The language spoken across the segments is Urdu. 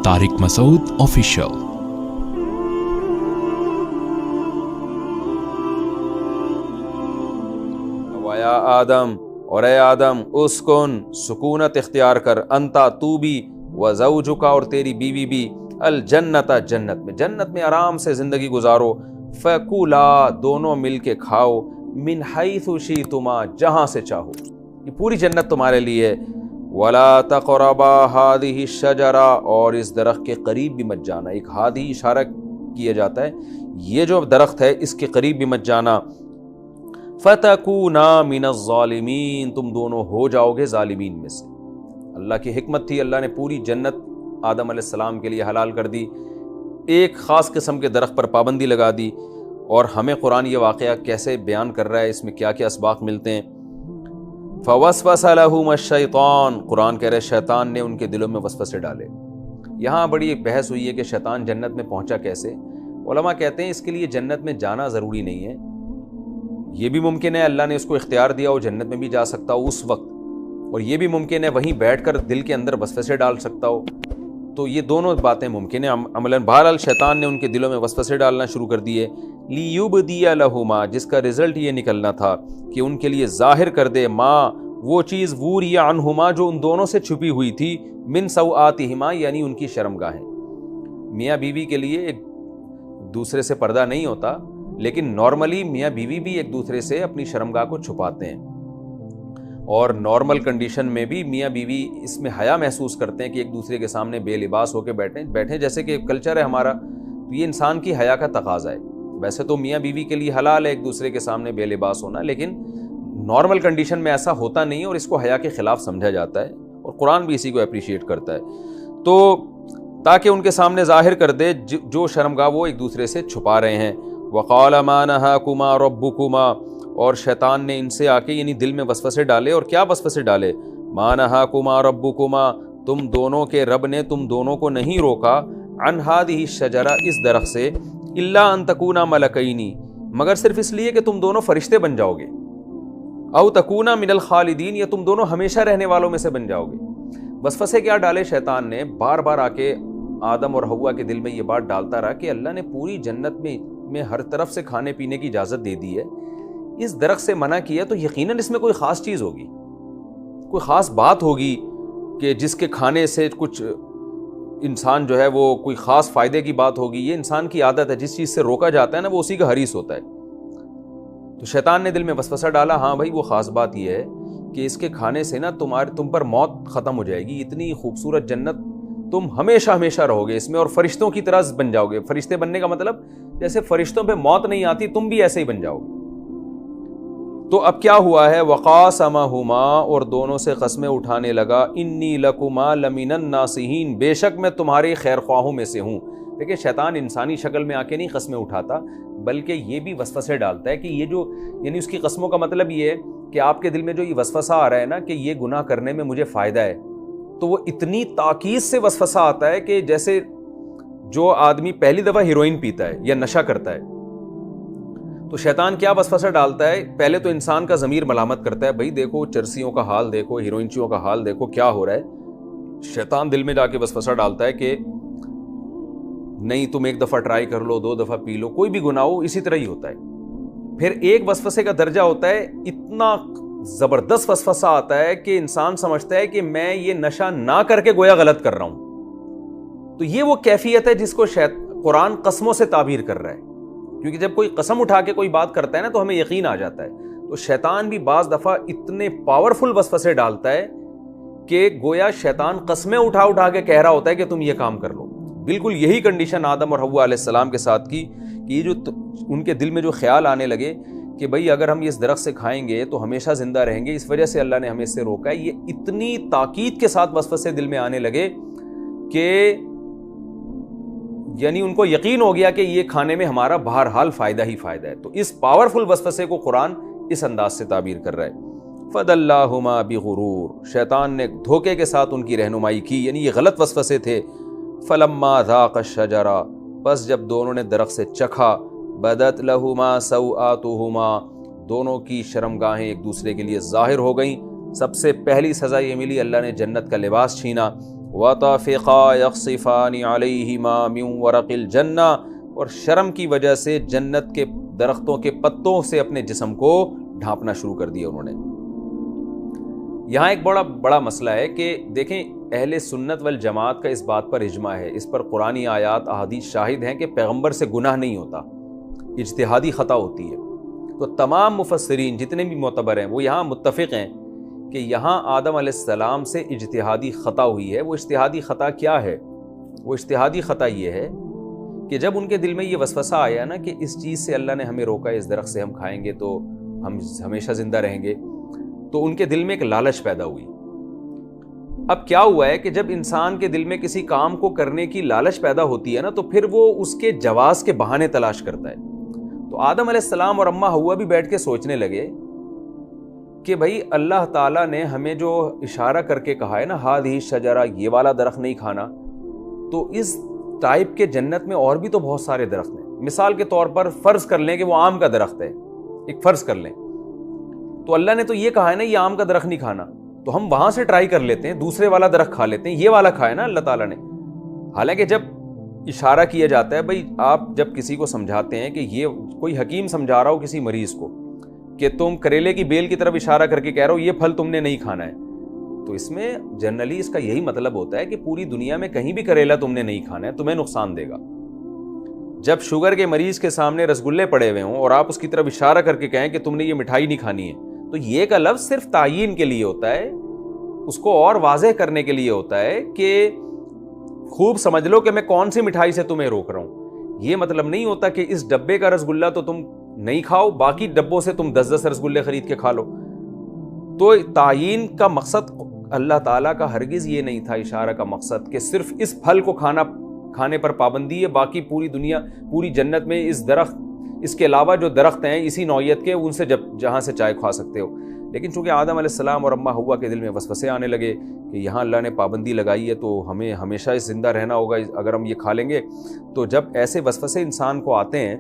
طارق مسعود آفیشیل۔ ویا آدم، اور اے آدم، اسکن، سکونت اختیار کر، انتا، تو بھی، وزوجکا، اور تیری بیوی بھی، الجنت، جنت میں آرام سے زندگی گزارو، فکولا، دونوں مل کے کھاؤ، من حیث شئتما، جہاں سے چاہو، یہ پوری جنت تمہارے لیے ہے، ولا تقربا ہذہ الشجرہ، اور اس درخت کے قریب بھی مت جانا۔ ایک ہادی اشارہ کیا جاتا ہے، یہ جو درخت ہے اس کے قریب بھی مت جانا، فتکونا من الظالمین، تم دونوں ہو جاؤ گے ظالمین میں سے۔ اللہ کی حکمت تھی، اللہ نے پوری جنت آدم علیہ السلام کے لیے حلال کر دی، ایک خاص قسم کے درخت پر پابندی لگا دی، اور ہمیں قرآن یہ واقعہ کیسے بیان کر رہا ہے، اس میں کیا کیا اسباق ملتے ہیں۔ فوسوس لہما الشیطان، قرآن کہہ رہے شیطان نے ان کے دلوں میں وسوسے ڈالے۔ یہاں بڑی ایک بحث ہوئی ہے کہ شیطان جنت میں پہنچا کیسے۔ علماء کہتے ہیں اس کے لیے جنت میں جانا ضروری نہیں ہے، یہ بھی ممکن ہے اللہ نے اس کو اختیار دیا ہو جنت میں بھی جا سکتا ہو اس وقت، اور یہ بھی ممکن ہے وہیں بیٹھ کر دل کے اندر وسوسے ڈال سکتا ہو، تو یہ دونوں باتیں ممکن ہیں عملاً۔ بہرحال شیطان نے ان کے دلوں میں وسوسے ڈالنا شروع کر دیے، لیبدی لہما، جس کا رزلٹ یہ نکلنا تھا کہ ان کے لیے ظاہر کر دے، ماں، وہ چیز، وری عنہما، جو ان دونوں سے چھپی ہوئی تھی، من سوآتہما، یعنی ان کی شرمگاہیں۔ میاں بیوی کے لیے ایک دوسرے سے پردہ نہیں ہوتا، لیکن نارملی میاں بیوی بھی ایک دوسرے سے اپنی شرمگاہ کو چھپاتے ہیں، اور نارمل کنڈیشن میں بھی میاں بیوی اس میں حیا محسوس کرتے ہیں کہ ایک دوسرے کے سامنے بے لباس ہو کے بیٹھیں جیسے کہ کلچر ہے ہمارا، تو یہ انسان کی حیا کا تقاضا ہے۔ ویسے تو میاں بیوی کے لیے حلال ہے ایک دوسرے کے سامنے بے لباس ہونا، لیکن نارمل کنڈیشن میں ایسا ہوتا نہیں ہے، اور اس کو حیا کے خلاف سمجھا جاتا ہے، اور قرآن بھی اسی کو اپریشیٹ کرتا ہے، تو تاکہ ان کے سامنے ظاہر کر دے جو شرمگاہ وہ ایک دوسرے سے چھپا رہے ہیں۔ وقال ما نہاکما ربکما، اور شیطان نے ان سے آ کے یعنی دل میں وسوسے ڈالے، اور کیا وسوسے ڈالے، ما نہاکما ربکما، تم دونوں کے رب نے تم دونوں کو نہیں روکا، عن ہذہ الشجرہ، اس درخت سے، الا ان تکونا ملکین، مگر صرف اس لیے کہ تم دونوں فرشتے بن جاؤ گے، او تکونا من الخالدین، یا تم دونوں ہمیشہ رہنے والوں میں سے بن جاؤ گے۔ وسوسے کیا ڈالے شیطان نے، بار بار آ کے آدم اور حوا کے دل میں یہ بات ڈالتا رہا کہ اللہ نے پوری جنت میں ہر طرف سے کھانے پینے کی اجازت دے دی ہے، اس درخت سے منع کیا تو یقیناً اس میں کوئی خاص چیز ہوگی، کوئی خاص بات ہوگی کہ جس کے کھانے سے کچھ انسان جو ہے وہ کوئی خاص فائدے کی بات ہوگی۔ یہ انسان کی عادت ہے، جس چیز سے روکا جاتا ہے نا وہ اسی کا حریص ہوتا ہے۔ تو شیطان نے دل میں وسوسہ ڈالا، ہاں بھائی وہ خاص بات یہ ہے کہ اس کے کھانے سے نا تم پر موت ختم ہو جائے گی، اتنی خوبصورت جنت تم ہمیشہ ہمیشہ رہو گے اس میں، اور فرشتوں کی طرح بن جاؤ گے۔ فرشتے بننے کا مطلب جیسے فرشتوں پہ موت نہیں آتی تم بھی ایسے ہی بن جاؤ گے۔ تو اب کیا ہوا ہے، وقاسمہما، اور دونوں سے قسمیں اٹھانے لگا، انی لکما لمن الناصحین، بے شک میں تمہارے خیر خواہوں میں سے ہوں۔ دیکھیں شیطان انسانی شکل میں آ کے نہیں قسمیں اٹھاتا، بلکہ یہ بھی وسوسے ڈالتا ہے کہ یہ جو یعنی اس کی قسموں کا مطلب یہ ہے کہ آپ کے دل میں جو یہ وسوسہ آ رہا ہے نا کہ یہ گناہ کرنے میں مجھے فائدہ ہے، تو وہ اتنی تاکید سے وسوسہ آتا ہے کہ جیسے جو آدمی پہلی دفعہ ہیروئن پیتا ہے یا نشہ کرتا ہے، تو شیطان کیا وسوسہ ڈالتا ہے، پہلے تو انسان کا ضمیر ملامت کرتا ہے، بھائی دیکھو چرسیوں کا حال دیکھو، ہیروئنچیوں کا حال دیکھو کیا ہو رہا ہے۔ شیطان دل میں جا کے وسوسہ ڈالتا ہے کہ نہیں تم ایک دفعہ ٹرائی کر لو، 2 دفعہ پی لو، کوئی بھی گناہ ہو اسی طرح ہی ہوتا ہے۔ پھر ایک وسوسے کا درجہ ہوتا ہے، اتنا زبردست وسوسہ آتا ہے کہ انسان سمجھتا ہے کہ میں یہ نشہ نہ کر کے گویا غلط کر رہا ہوں۔ تو یہ وہ کیفیت ہے جس کو قرآن قسموں سے تعبیر کر رہا ہے، کیونکہ جب کوئی قسم اٹھا کے کوئی بات کرتا ہے نا تو ہمیں یقین آ جاتا ہے۔ تو شیطان بھی بعض دفعہ اتنے پاورفل وسوسے ڈالتا ہے کہ گویا شیطان قسمیں اٹھا اٹھا کے کہہ رہا ہوتا ہے کہ تم یہ کام کر لو۔ بالکل یہی کنڈیشن آدم اور حوا علیہ السلام کے ساتھ کی کہ یہ جو ان کے دل میں جو خیال آنے لگے کہ بھئی اگر ہم اس درخت سے کھائیں گے تو ہمیشہ زندہ رہیں گے، اس وجہ سے اللہ نے ہمیں اس سے روکا ہے، یہ اتنی تاکید کے ساتھ وسوسے دل میں آنے لگے کہ یعنی ان کو یقین ہو گیا کہ یہ کھانے میں ہمارا بہرحال فائدہ ہی فائدہ ہے۔ تو اس پاورفل وسوسے کو قرآن اس انداز سے تعبیر کر رہا ہے، فَدَلَّاهُمَا بِغُرُورٍ، شیطان نے دھوکے کے ساتھ ان کی رہنمائی کی، یعنی یہ غلط وسوسے تھے۔ فَلَمَّا ذَاقَ الشَّجَرَةَ، بس جب دونوں نے درخت سے چکھا، بَدَتْ لَهُمَا سَوْآتُهُمَا، دونوں کی شرمگاہیں ایک دوسرے کے لیے ظاہر ہو گئیں۔ سب سے پہلی سزا یہ ملی، اللہ نے جنت کا لباس چھینا، وَطَفِقَا يَخْصِفَانِ عَلَيْهِمَا مِنْ وَرَقِ الْجَنَّةِ، اور شرم کی وجہ سے جنت کے درختوں کے پتوں سے اپنے جسم کو ڈھانپنا شروع کر دیا انہوں نے۔ یہاں ایک بڑا مسئلہ ہے کہ دیکھیں اہل سنت والجماعت کا اس بات پر اجماع ہے، اس پر قرآنی آیات احادیث شاہد ہیں کہ پیغمبر سے گناہ نہیں ہوتا، اجتہادی خطا ہوتی ہے۔ تو تمام مفسرین جتنے بھی معتبر ہیں وہ یہاں متفق ہیں کہ یہاں آدم علیہ السلام سے اجتہادی خطا ہوئی ہے۔ وہ اجتہادی خطا کیا ہے؟ وہ اجتہادی خطا یہ ہے کہ جب ان کے دل میں یہ وسوسہ آیا نا کہ اس چیز سے اللہ نے ہمیں روکا ہے، اس درخت سے ہم کھائیں گے تو ہم ہمیشہ زندہ رہیں گے، تو ان کے دل میں ایک لالچ پیدا ہوئی۔ اب کیا ہوا ہے کہ جب انسان کے دل میں کسی کام کو کرنے کی لالچ پیدا ہوتی ہے نا تو پھر وہ اس کے جواز کے بہانے تلاش کرتا ہے۔ تو آدم علیہ السلام اور اماں حوا بھی بیٹھ کے سوچنے لگے کہ بھائی اللہ تعالیٰ نے ہمیں جو اشارہ کر کے کہا ہے نا ہذہ شجرہ، یہ والا درخت نہیں کھانا، تو اس ٹائپ کے جنت میں اور بھی تو بہت سارے درخت ہیں۔ مثال کے طور پر فرض کر لیں کہ وہ آم کا درخت ہے، ایک فرض کر لیں، تو اللہ نے تو یہ کہا ہے نا یہ آم کا درخت نہیں کھانا، تو ہم وہاں سے ٹرائی کر لیتے ہیں، دوسرے والا درخت کھا لیتے ہیں، یہ والا کھایا نا اللہ تعالیٰ نے۔ حالانکہ جب اشارہ کیا جاتا ہے، بھائی آپ جب کسی کو سمجھاتے ہیں کہ یہ کوئی حکیم سمجھا رہا ہو کسی مریض کو کہ تم کریلے کی بیل کی طرف اشارہ کر کے کہہ رہے ہو یہ پھل تم نے نہیں کھانا ہے، تو اس میں جنرلی اس کا یہی مطلب ہوتا ہے کہ پوری دنیا میں کہیں بھی کریلا تم نے نہیں کھانا ہے، تمہیں نقصان دے گا۔ جب شوگر کے مریض کے سامنے رسگلے پڑے ہوئے ہوں اور آپ اس کی طرف اشارہ کر کے کہیں کہ تم نے یہ مٹھائی نہیں کھانی ہے، تو یہ کا لفظ صرف تعیین کے لیے ہوتا ہے، اس کو اور واضح کرنے کے لیے ہوتا ہے کہ خوب سمجھ لو کہ میں کون سی مٹھائی سے تمہیں روک رہا ہوں۔ یہ مطلب نہیں ہوتا کہ اس ڈبے کا رسگلہ تو تم نہیں کھاؤ، باقی ڈبوں سے تم 10 رسگلے خرید کے کھا لو۔ تو تعیین کا مقصد اللہ تعالیٰ کا ہرگز یہ نہیں تھا، اشارہ کا مقصد کہ صرف اس پھل کو کھانے پر پابندی ہے، باقی پوری دنیا پوری جنت میں اس درخت اس کے علاوہ جو درخت ہیں اسی نوعیت کے ان سے جہاں سے چائے کھا سکتے ہو۔ لیکن چونکہ آدم علیہ السلام اور اماں حوا کے دل میں وسوسے آنے لگے کہ یہاں اللہ نے پابندی لگائی ہے تو ہمیں ہمیشہ اس زندہ رہنا ہوگا اگر ہم یہ کھا لیں گے، تو جب ایسے وسوسے انسان کو آتے ہیں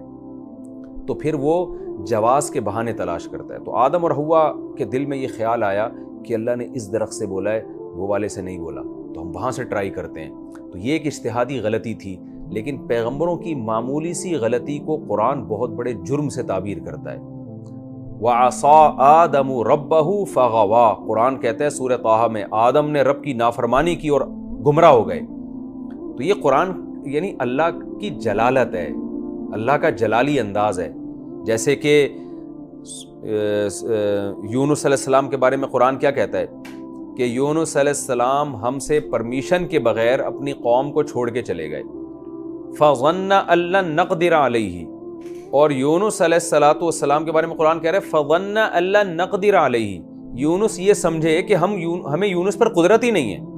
تو پھر وہ جواز کے بہانے تلاش کرتا ہے۔ تو آدم اور حوا کے دل میں یہ خیال آیا کہ اللہ نے اس درخت سے بولا ہے، وہ والے سے نہیں بولا، تو ہم وہاں سے ٹرائی کرتے ہیں۔ تو یہ ایک اجتہادی غلطی تھی، لیکن پیغمبروں کی معمولی سی غلطی کو قرآن بہت بڑے جرم سے تعبیر کرتا ہے۔ وَعَصَىٰ آدَمُ رَبَّهُ فَغَوَىٰ، قرآن کہتا ہے سورہ طٰہٰ میں آدم نے رب کی نافرمانی کی اور گمراہ ہو گئے۔ تو یہ قرآن یعنی اللہ کی جلالت ہے، اللہ کا جلالی انداز ہے۔ جیسے کہ یونس علیہ السلام کے بارے میں قرآن کیا کہتا ہے کہ یونس علیہ السلام ہم سے پرمیشن کے بغیر اپنی قوم کو چھوڑ کے چلے گئے۔ فَظَنَّ أَن لَّن نَّقْدِرَ عَلَيْهِ، اور یونس علیہ السلام کے بارے میں قرآن کہہ رہا ہے فَظَنَّ أَن لَّن نَّقْدِرَ عَلَيْهِ، یونس یہ سمجھے کہ ہمیں یونس پر قدرت ہی نہیں ہے۔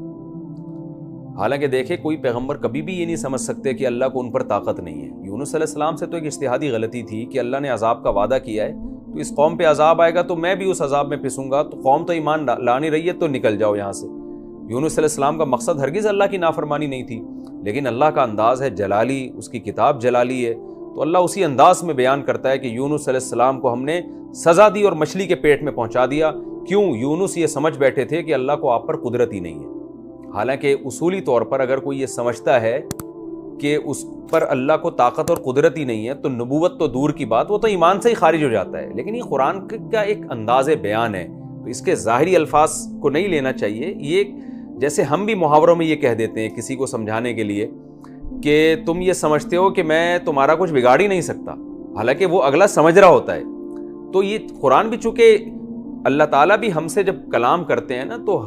حالانکہ دیکھیں کوئی پیغمبر کبھی بھی یہ نہیں سمجھ سکتے کہ اللہ کو ان پر طاقت نہیں ہے۔ یونس علیہ السلام سے تو ایک اجتہادی غلطی تھی کہ اللہ نے عذاب کا وعدہ کیا ہے، تو اس قوم پہ عذاب آئے گا تو میں بھی اس عذاب میں پھنسوں گا، تو قوم تو ایمان لا نہیں رہی ہے تو نکل جاؤ یہاں سے۔ یونس علیہ السلام کا مقصد ہرگز اللہ کی نافرمانی نہیں تھی، لیکن اللہ کا انداز ہے جلالی، اس کی کتاب جلالی ہے، تو اللہ اسی انداز میں بیان کرتا ہے کہ یونس علیہ السلام کو ہم نے سزا دی اور مچھلی کے پیٹ میں پہنچا دیا۔ کیوں؟ یونس یہ سمجھ بیٹھے تھے کہ اللہ کو آپ پر قدرت ہی نہیں ہے۔ حالانکہ اصولی طور پر اگر کوئی یہ سمجھتا ہے کہ اس پر اللہ کو طاقت اور قدرت ہی نہیں ہے تو نبوت تو دور کی بات، وہ تو ایمان سے ہی خارج ہو جاتا ہے۔ لیکن یہ قرآن کا ایک انداز بیان ہے، تو اس کے ظاہری الفاظ کو نہیں لینا چاہیے۔ یہ جیسے ہم بھی محاوروں میں یہ کہہ دیتے ہیں کسی کو سمجھانے کے لیے کہ تم یہ سمجھتے ہو کہ میں تمہارا کچھ بگاڑ ہی نہیں سکتا، حالانکہ وہ اگلا سمجھ رہا ہوتا ہے۔ تو یہ قرآن بھی چونکہ اللہ تعالیٰ بھی ہم سے جب کلام کرتے ہیں نا تو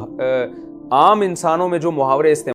عام انسانوں میں جو محاورے استعمال